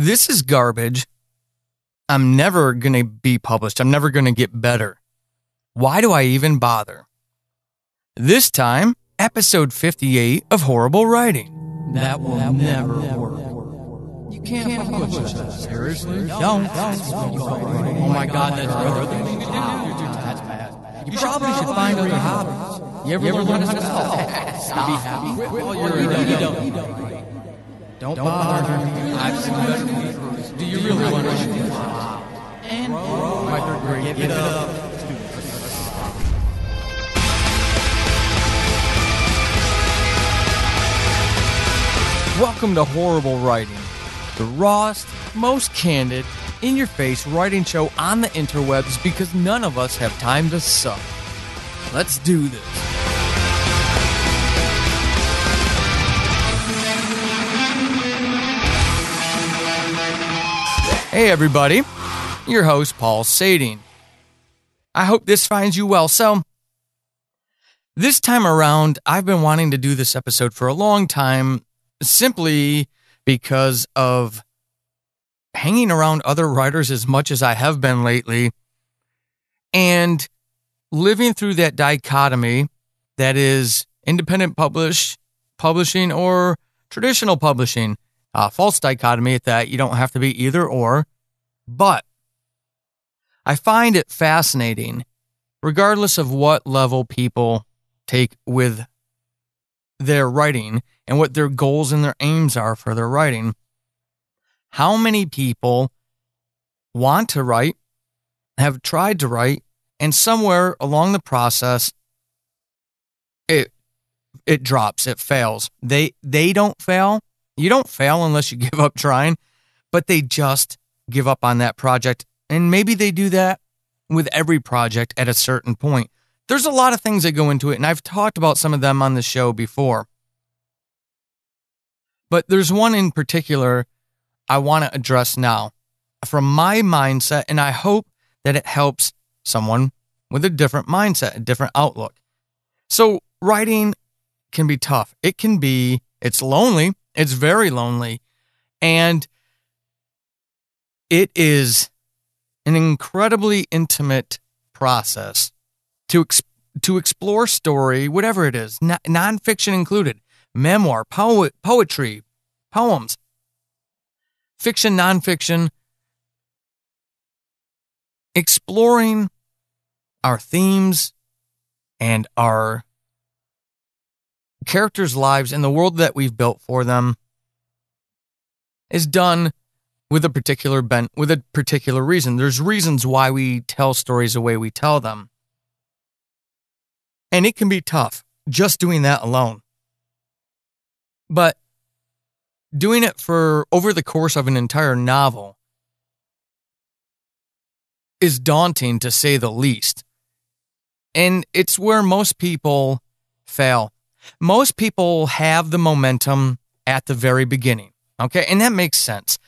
This is garbage. I'm never going to be published. I'm never going to get better. Why do I even bother? This time, episode 58 of Horrible Writing. That will never work. You can't publish that. Seriously? Don't. Oh my God, that's the thing to do. That's bad. You probably should find other hobbies. You ever learn how to spell? Stop. Be happy. Well, you don't. Don't bother. I've seen better people. Do you really want to? And my third grade. Give it up. Welcome to Horrible Writing, the rawest, most candid, in-your-face writing show on the interwebs because none of us have time to suck. Let's do this. Hey everybody, your host Paul Sading. I hope this finds you well. So, this time around, I've been wanting to do this episode for a long time, simply because of hanging around other writers as much as I have been lately and living through that dichotomy that is independent publishing or traditional publishing. False dichotomy at that. You don't have to be either or. But I find it fascinating, regardless of what level people take with their writing and what their goals and their aims are for their writing, how many people want to write, have tried to write, and somewhere along the process, it drops, it fails. They don't fail. You don't fail unless you give up trying, but they just give up on that project. And maybe they do that with every project at a certain point. There's a lot of things that go into it, and I've talked about some of them on the show before. But there's one in particular I want to address now from my mindset, and I hope that it helps someone with a different mindset, a different outlook. So writing can be tough. It's lonely. It's very lonely. And it is an incredibly intimate process to explore story, whatever it is, nonfiction included, memoir, poetry, poems, fiction, nonfiction, exploring our themes and our characters' lives and the world that we've built for them is done with a particular bent, with a particular reason. There's reasons why we tell stories the way we tell them. And it can be tough just doing that alone. But doing it for over the course of an entire novel is daunting, to say the least. And it's where most people fail. Most people have the momentum at the very beginning. Okay, and that makes sense.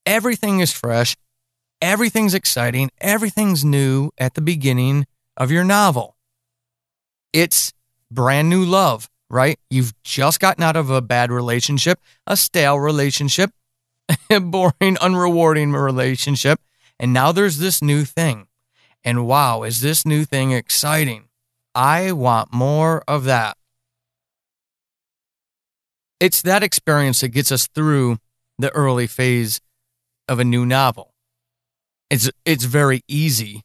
Everything is fresh. Everything's exciting. Everything's new at the beginning of your novel. It's brand new love, right? You've just gotten out of a bad relationship, a stale relationship, a boring, unrewarding relationship, and now there's this new thing. And wow, is this new thing exciting? I want more of that. It's that experience that gets us through the early phase of a new novel. It's very easy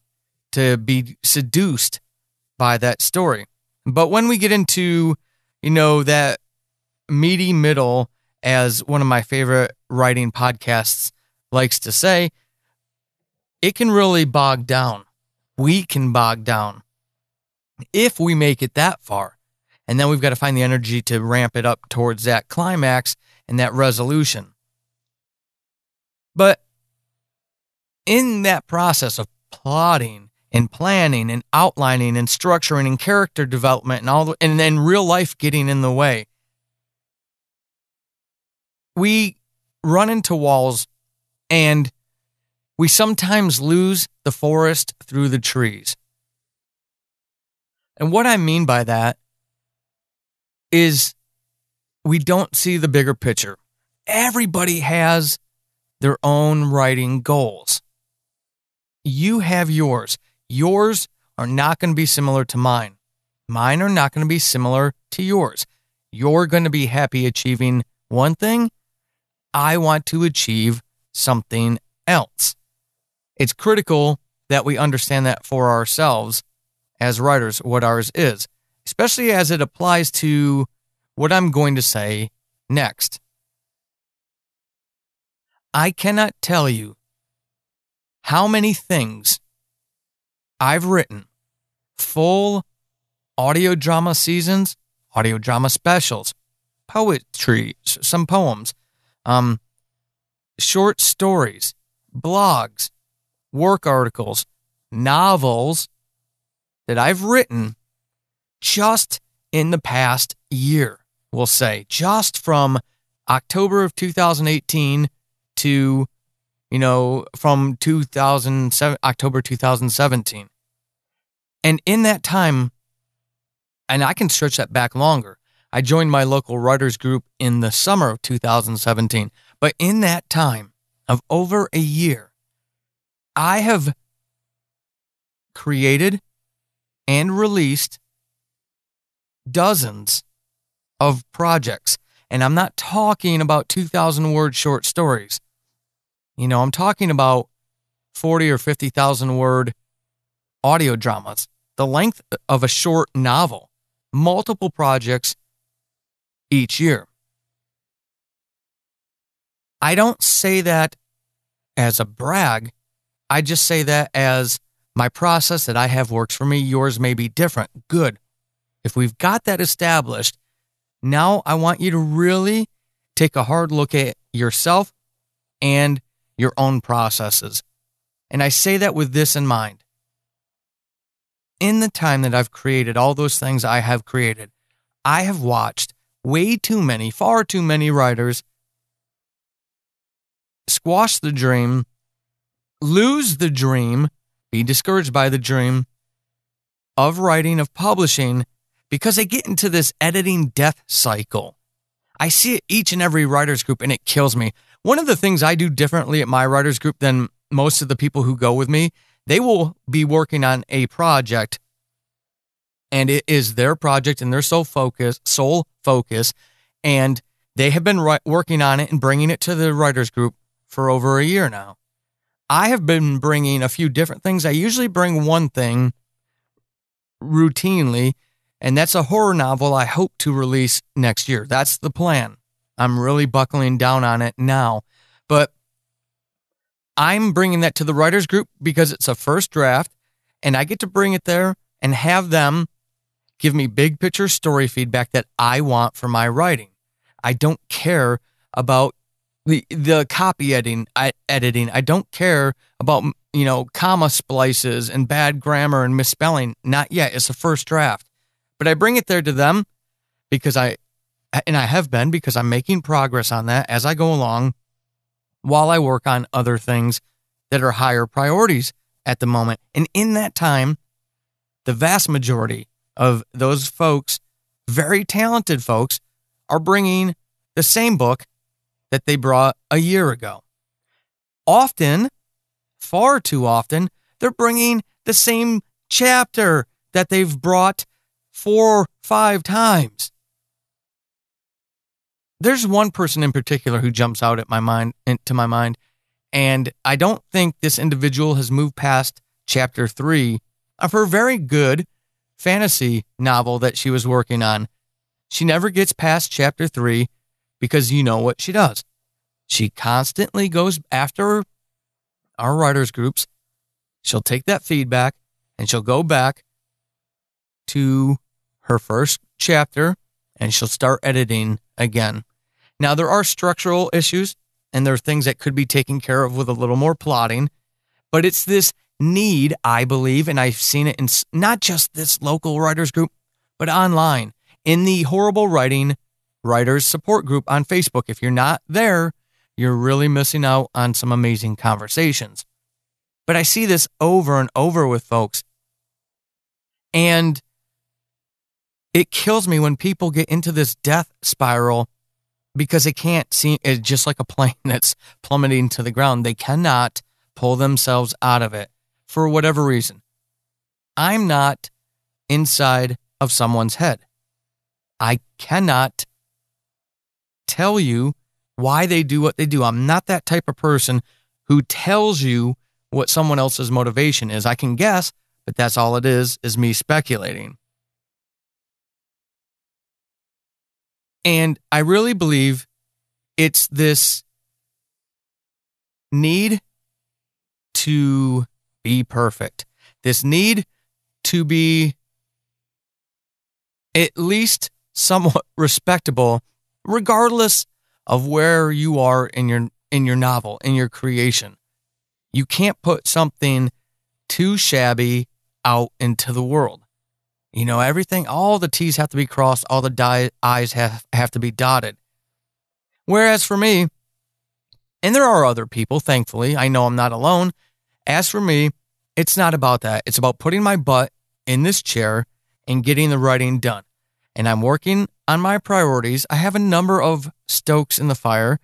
to be seduced by that story. But when we get into, that meaty middle, as one of my favorite writing podcasts likes to say, it can really bog down. We can bog down if we make it that far. And then we've got to find the energy to ramp it up towards that climax and that resolution. But in that process of plotting and planning and outlining and structuring and character development and then real life getting in the way, we run into walls and we sometimes lose the forest through the trees. And what I mean by that is we don't see the bigger picture. Everybody has their own writing goals. You have yours. Yours are not going to be similar to mine. Mine are not going to be similar to yours. You're going to be happy achieving one thing. I want to achieve something else. It's critical that we understand that for ourselves as writers, what ours is, especially as it applies to what I'm going to say next. I cannot tell you how many things I've written, full audio drama seasons, audio drama specials, poetry, some poems, short stories, blogs, work articles, novels that I've written just in the past year, we'll say, just from October of 2018 to, from October 2017. And in that time, and I can stretch that back longer, I joined my local writers group in the summer of 2017. But in that time of over a year, I have created and released dozens of projects. And I'm not talking about 2,000-word short stories. I'm talking about 40 or 50,000-word audio dramas, the length of a short novel, multiple projects each year. I don't say that as a brag. I just say that as my process that I have works for me. Yours may be different. Good. If we've got that established, now I want you to really take a hard look at yourself and your own processes. And I say that with this in mind. In the time that I've created all those things I have created, I have watched far too many writers squash the dream, lose the dream, be discouraged by the dream of writing, of publishing, because they get into this editing death cycle. I see it each and every writers group, and it kills me. One of the things I do differently at my writers group than most of the people who go with me, they will be working on a project, and it is their project and their sole focus, and they have been working on it and bringing it to the writers group for over a year now. I have been bringing a few different things. I usually bring one thing routinely, and that's a horror novel I hope to release next year. That's the plan. I'm really buckling down on it now. But I'm bringing that to the writers group because it's a first draft, and I get to bring it there and have them give me big picture story feedback that I want for my writing. I don't care about the copy editing. I don't care about, comma splices and bad grammar and misspelling. Not yet. It's a first draft. But I bring it there to them because I have been, because I'm making progress on that as I go along while I work on other things that are higher priorities at the moment. And in that time, the vast majority of those folks, very talented folks, are bringing the same book that they brought a year ago. Often, far too often, they're bringing the same chapter that they've brought 4 or 5 times. There's one person in particular who jumps out at into my mind, and I don't think this individual has moved past chapter 3 of her very good fantasy novel that she was working on. She never gets past chapter 3 because you know what she does. She constantly goes after our writers groups. She'll take that feedback and she'll go back to her first chapter and she'll start editing again. Now, there are structural issues and there are things that could be taken care of with a little more plotting, but it's this need, I believe, and I've seen it in not just this local writers group, but online in the Horrible Writing Writers Support Group on Facebook. If you're not there, you're really missing out on some amazing conversations. But I see this over and over with folks, and it kills me when people get into this death spiral because it can't seem, it's just like a plane that's plummeting to the ground. They cannot pull themselves out of it for whatever reason. I'm not inside of someone's head. I cannot tell you why they do what they do. I'm not that type of person who tells you what someone else's motivation is. I can guess, but that's all it is me speculating. And I really believe it's this need to be perfect, this need to be at least somewhat respectable, regardless of where you are in your novel, in your creation. You can't put something too shabby out into the world. You know, everything, all the T's have to be crossed, all the I's have to be dotted. Whereas for me, and there are other people, thankfully, I know I'm not alone. As for me, it's not about that. It's about putting my butt in this chair and getting the writing done. And I'm working on my priorities. I have a number of stokes in the fire,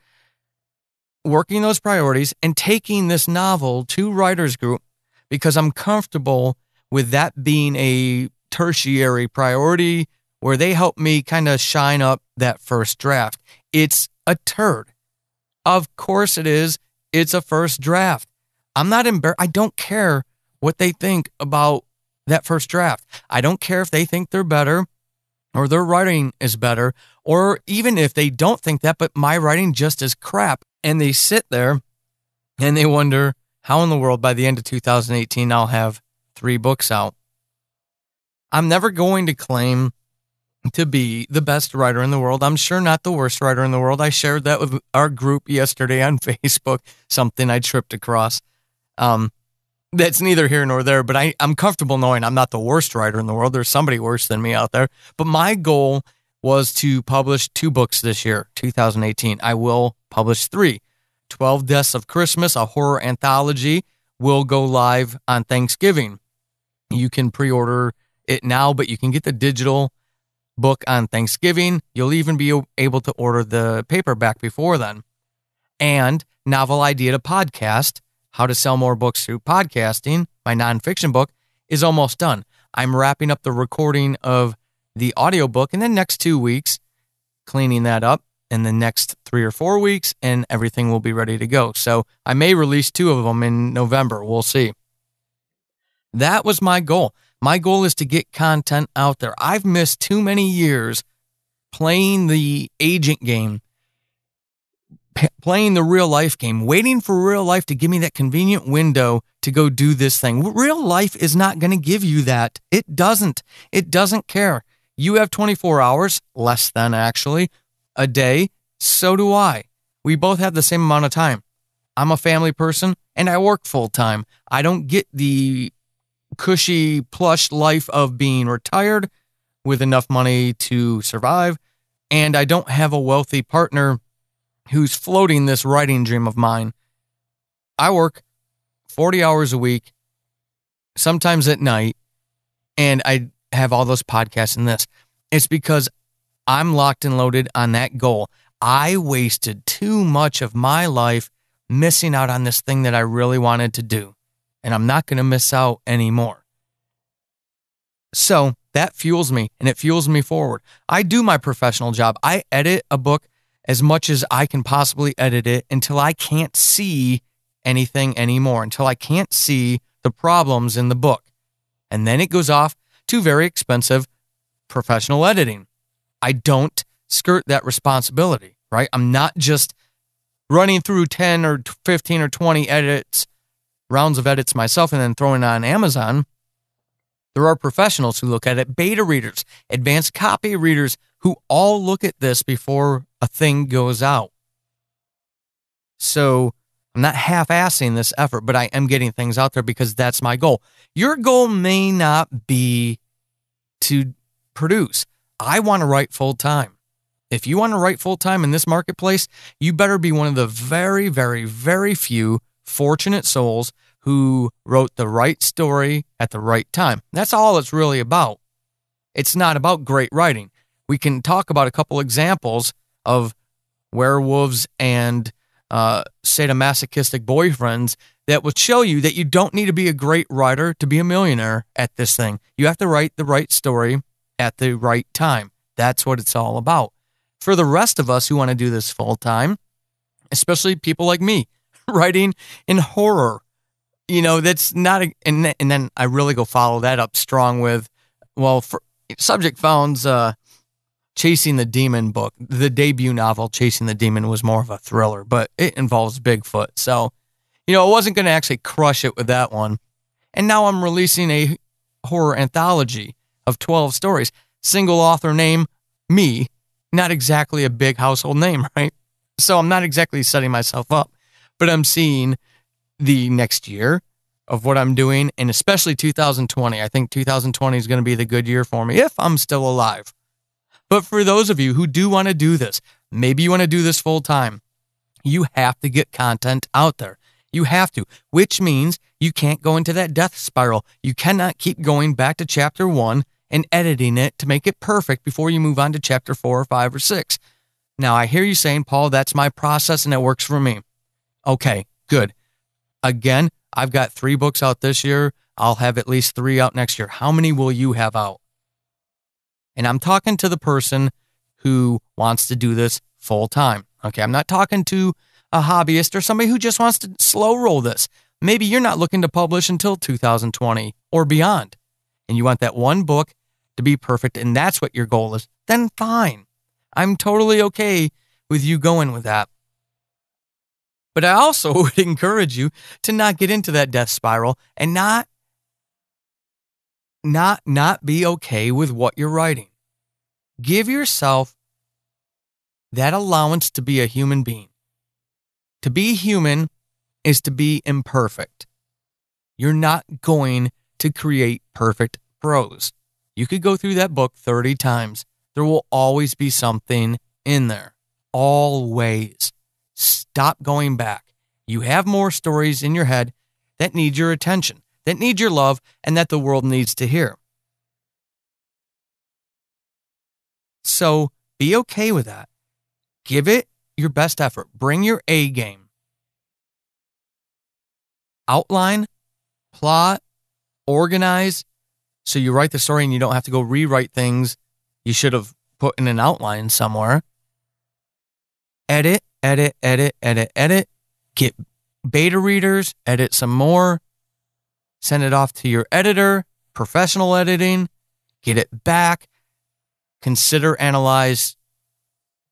working those priorities and taking this novel to writers group because I'm comfortable with that being a tertiary priority where they help me kind of shine up that first draft. It's a turd. Of course it is. It's a first draft. I'm not embarrassed. I don't care what they think about that first draft. I don't care if they think they're better or their writing is better, or even if they don't think that, but my writing just is crap. And they sit there and they wonder how in the world by the end of 2018 I'll have 3 books out. I'm never going to claim to be the best writer in the world. I'm sure not the worst writer in the world. I shared that with our group yesterday on Facebook, something I tripped across. That's neither here nor there, but I'm comfortable knowing I'm not the worst writer in the world. There's somebody worse than me out there. But my goal was to publish 2 books this year, 2018. I will publish 3. 12 Deaths of Christmas, a horror anthology, will go live on Thanksgiving. You can pre-order it now, but you can get the digital book on Thanksgiving. You'll even be able to order the paperback before then. And Novel Idea to Podcast, How to Sell More Books Through Podcasting, my nonfiction book, is almost done. I'm wrapping up the recording of the audiobook in the next 2 weeks, cleaning that up in the next 3 or 4 weeks, and everything will be ready to go. So I may release 2 of them in November. We'll see. That was my goal. My goal is to get content out there. I've missed too many years playing the agent game, playing the real life game, waiting for real life to give me that convenient window to go do this thing. Real life is not going to give you that. It doesn't. It doesn't care. You have 24 hours, less than actually, a day. So do I. We both have the same amount of time. I'm a family person and I work full time. I don't get the cushy, plush life of being retired with enough money to survive. And I don't have a wealthy partner who's floating this writing dream of mine. I work 40 hours a week, sometimes at night, and I have all those podcasts and this. It's because I'm locked and loaded on that goal. I wasted too much of my life missing out on this thing that I really wanted to do, and I'm not going to miss out anymore. So that fuels me, and it fuels me forward. I do my professional job. I edit a book as much as I can possibly edit it until I can't see anything anymore, until I can't see the problems in the book. And then it goes off to very expensive professional editing. I don't skirt that responsibility, right? I'm not just running through 10 or 15 or 20 rounds of edits myself and then throwing it on Amazon. There are professionals who look at it, beta readers, advanced copy readers, who all look at this before a thing goes out. So I'm not half-assing this effort, but I am getting things out there because that's my goal. Your goal may not be to produce. I want to write full-time. If you want to write full-time in this marketplace, you better be one of the very, very, very few fortunate souls who wrote the right story at the right time. That's all it's really about. It's not about great writing. We can talk about a couple examples of werewolves and sadomasochistic boyfriends that will show you that you don't need to be a great writer to be a millionaire at this thing. You have to write the right story at the right time. That's what it's all about. For the rest of us who want to do this full time, especially people like me, writing in horror, that's not and then I really go follow that up strong with, for Subject Found's Chasing the Demon book. The debut novel, Chasing the Demon, was more of a thriller, but it involves Bigfoot. So, I wasn't going to actually crush it with that one. And now I'm releasing a horror anthology of 12 stories. Single author name, me. Not exactly a big household name, right? So I'm not exactly setting myself up, but I'm seeing the next year of what I'm doing, and especially 2020. I think 2020 is going to be the good year for me if I'm still alive. But for those of you who do want to do this, maybe you want to do this full time, you have to get content out there. You have to, which means you can't go into that death spiral. You cannot keep going back to chapter 1 and editing it to make it perfect before you move on to chapter 4 or 5 or 6. Now, I hear you saying, Paul, that's my process and it works for me. Okay, good. Again, I've got 3 books out this year. I'll have at least 3 out next year. How many will you have out? And I'm talking to the person who wants to do this full time. Okay, I'm not talking to a hobbyist or somebody who just wants to slow roll this. Maybe you're not looking to publish until 2020 or beyond, and you want that one book to be perfect, and that's what your goal is. Then fine. I'm totally okay with you going with that. But I also would encourage you to not get into that death spiral and not be okay with what you're writing. Give yourself that allowance to be a human being. To be human is to be imperfect. You're not going to create perfect prose. You could go through that book 30 times. There will always be something in there. Always. Stop going back. You have more stories in your head that need your attention, that need your love, and that the world needs to hear. So be okay with that. Give it your best effort. Bring your A game. Outline, plot, organize, so you write the story and you don't have to go rewrite things you should have put in an outline somewhere. Edit. Get beta readers, edit some more, send it off to your editor, professional editing, get it back, consider, analyze,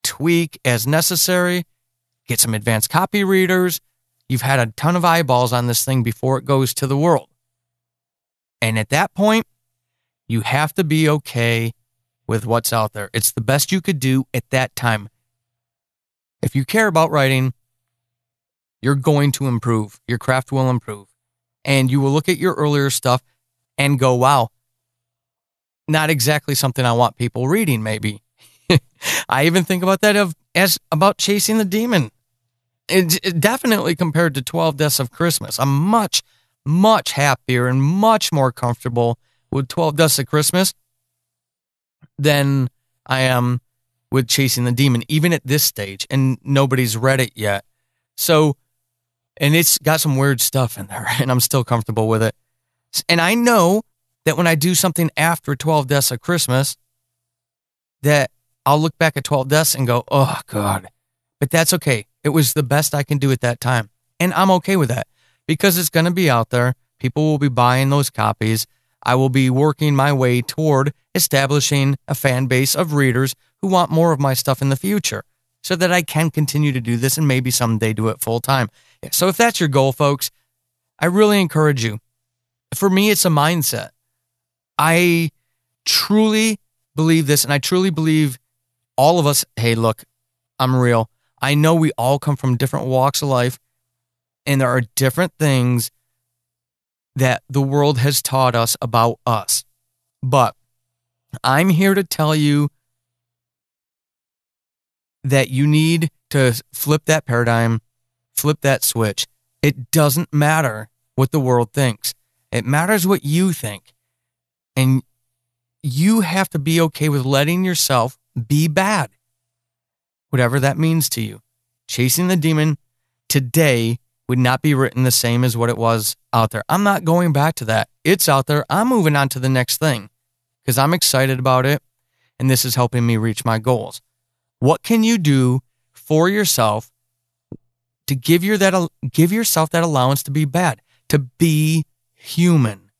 tweak as necessary, get some advanced copy readers. You've had a ton of eyeballs on this thing before it goes to the world. And at that point, you have to be okay with what's out there. It's the best you could do at that time. If you care about writing, you're going to improve. Your craft will improve. And you will look at your earlier stuff and go, wow, not exactly something I want people reading, maybe. I even think about that as about Chasing the Demon. It definitely compared to 12 Deaths of Christmas. I'm much, much happier and much more comfortable with 12 Deaths of Christmas than I am with Chasing the Demon, even at this stage, and nobody's read it yet. So, and it's got some weird stuff in there, and I'm still comfortable with it. And I know that when I do something after 12 Deaths of Christmas, that I'll look back at 12 Deaths and go, oh, God. But that's okay. It was the best I can do at that time. And I'm okay with that because it's going to be out there. People will be buying those copies. I will be working my way toward establishing a fan base of readers who want more of my stuff in the future so that I can continue to do this and maybe someday do it full time. So if that's your goal, folks, I really encourage you. For me, it's a mindset. I truly believe this, and I truly believe all of us, hey, look, I'm real. I know we all come from different walks of life, and there are different things that the world has taught us about us. But I'm here to tell you that you need to flip that paradigm, flip that switch. It doesn't matter what the world thinks. It matters what you think. And you have to be okay with letting yourself be bad. whatever that means to you. Chasing the demon today would not be written the same as what it was out there. I'm not going back to that. It's out there. I'm moving on to the next thing because I'm excited about it, and this is helping me reach my goals. What can you do for yourself to give yourself that allowance to be bad, to be human?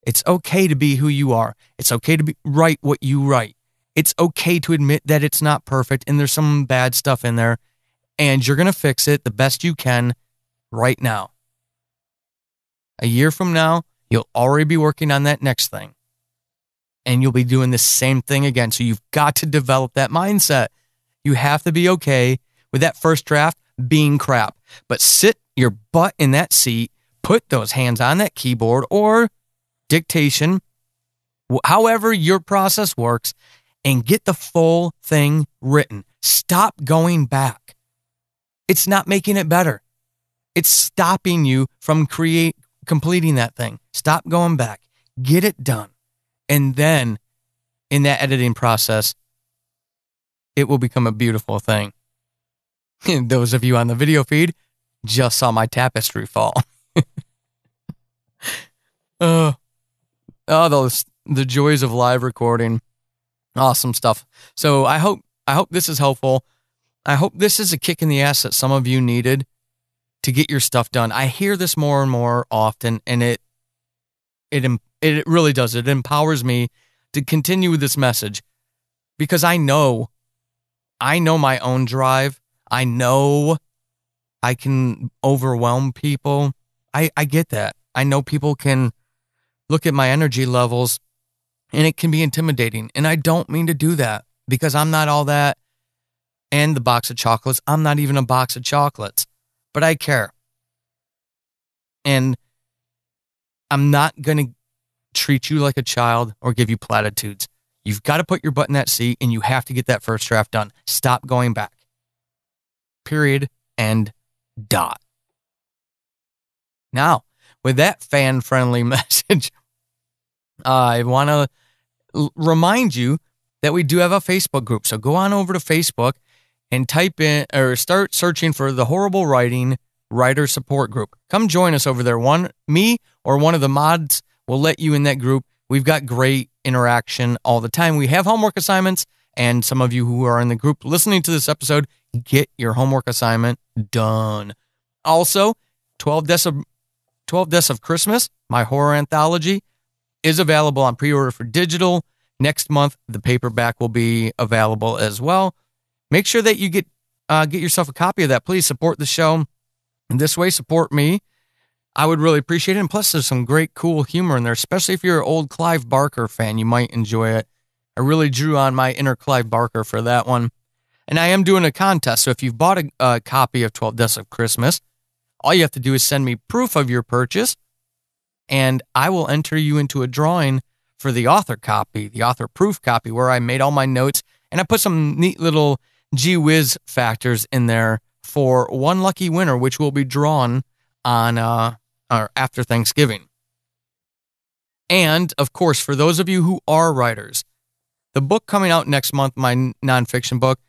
It's okay to be who you are. It's okay to write what you write. It's okay to admit that it's not perfect and there's some bad stuff in there, and you're going to fix it the best you can right now. A year from now, you'll already be working on that next thing, and you'll be doing the same thing again. So you've got to develop that mindset. You have to be okay with that first draft being crap, but sit your butt in that seat, put those hands on that keyboard or dictation, however your process works, and get the full thing written. Stop going back. It's not making it better. It's stopping you from completing that thing. Stop going back. Get it done. And then in that editing process, it will become a beautiful thing. And those of you on the video feed just saw my tapestry fall. The joys of live recording. Awesome stuff. So I hope this is helpful. I hope this is a kick in the ass that some of you needed to get your stuff done. I hear this more and more often, and it really does. It empowers me to continue with this message because I know my own drive. I know I can overwhelm people. I get that. I know people can look at my energy levels and it can be intimidating. And I don't mean to do that because I'm not all that. And the box of chocolates, I'm not even a box of chocolates, but I care. And I'm not going to treat you like a child or give you platitudes. You've got to put your butt in that seat and you have to get that first draft done. Stop going back. Period. End. Dot. Now, with that fan-friendly message, I want to remind you that we do have a Facebook group. So go on over to Facebook and type in or start searching for the Horrible Writing Writer Support Group. Come join us over there. Me or one of the mods will let you in that group. We've got great interaction all the time. We have homework assignments, and some of you who are in the group listening to this episode, get your homework assignment done. Also, 12 Deaths of Christmas, my horror anthology, is available on pre-order for digital. Next month, the paperback will be available as well. Make sure that you get yourself a copy of that. Please support the show. And this way, support me. I would really appreciate it. And plus, there's some great, cool humor in there, especially if you're an old Clive Barker fan. You might enjoy it. I really drew on my inner Clive Barker for that one. And I am doing a contest. So if you've bought a copy of 12 Deaths of Christmas, all you have to do is send me proof of your purchase, and I will enter you into a drawing for the author copy, the author proof copy, where I made all my notes, and I put some neat little gee whiz factors in there for one lucky winner, which will be drawn on or after Thanksgiving. And, of course, for those of you who are writers, the book coming out next month, my nonfiction book,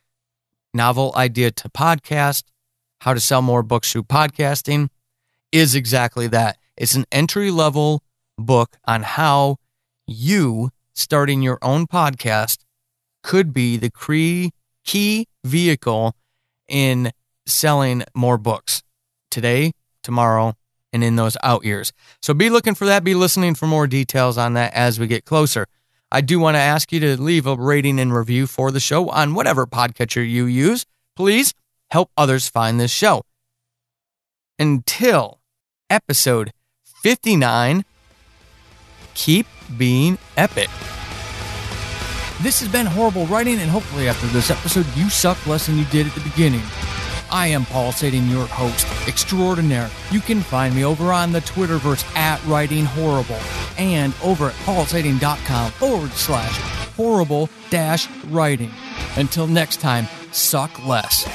Novel Idea to Podcast, How to Sell More Books Through Podcasting, is exactly that. It's an entry-level book on how you, starting your own podcast, could be the key vehicle in selling more books today, tomorrow, and in those out years. So be looking for that. Be listening for more details on that as we get closer. I do want to ask you to leave a rating and review for the show on whatever podcatcher you use. Please help others find this show. Until episode 59, keep being epic. This has been Horrible Writing, and hopefully after this episode, you suck less than you did at the beginning. I am Paul Sading, your host extraordinaire. You can find me over on the Twitterverse at Writing Horrible and over at paulsading.com/horrible-writing. Until next time, suck less.